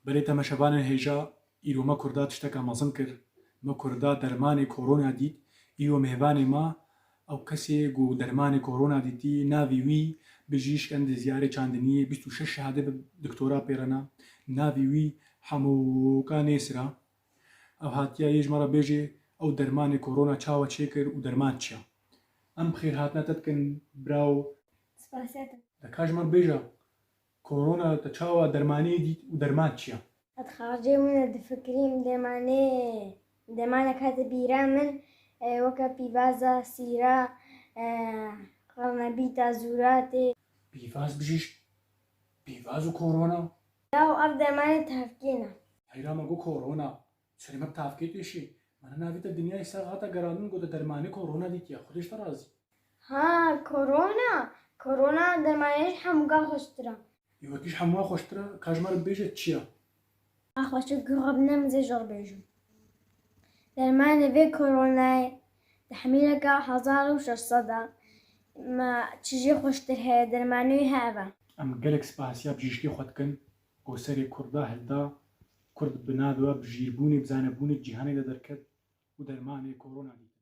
بەرێ تەمەشەبانە هێژا ئیرۆمە کووردا تشتێکە مەزن کرد مە کووردا دەرمانی کۆرۆنا دیت ئیرۆ میێڤانێ ما ئەو کەسێک و دەرمانی کۆرۆنا دیتی ناوی وی بژیشک ئەندە زیارێ چاندنیە 26 شەهادە دکتۆرا پێرەنا ناوی وی هەمووکە نێسرا ئەو هاتیە یەژمەڕە بێژێ ئەو دەرمانی کۆرۆنا چاوە چێ کرد و دەرمان چییە ئەم خێر هاتنەتە بکەن براو دەکاژمەڕ بێژە کۆرۆنا تە چاوە دەرمانەیە دیت و دەرمان چییە ئەتخاجێ منە دفکریم دەمانە کاتە بیرا من وەکە پیڤازە سیرا قەڵنەبیتە زوراتێ پیڤاز بژیشت پیڤاز و کۆرۆنا داو ئەف دەمانێت تافکێنە هەیرامەگو کۆرۆنا سەریمە تافکێ توێشی منە ناویتە دنیای سەغاتە گەرانن گۆتە دەرمانی کۆرۆنا دیتە خودشتە رازی ها کۆرۆنا دەمانێش هەمووگا خۆشترە یوەکیش هەمووە خۆشترە کاژمەرە بێژێت چییە ئاخۆشە گڕب نەمزێ ژەڕ بێژم دەرمانە vê کۆرۆنایە تەحمیلەکە 1600 چژێ خۆشتر هەیە دەرمانوی هەبە ئەم گەلێک سپاسیا بژیشکی خۆتکن گۆسەری کووردا هەلدا کورد بنادوە بژیربوونی بزانەبوونی جیهانی لە دەرکەت و دەرمانی کۆرۆنا دیت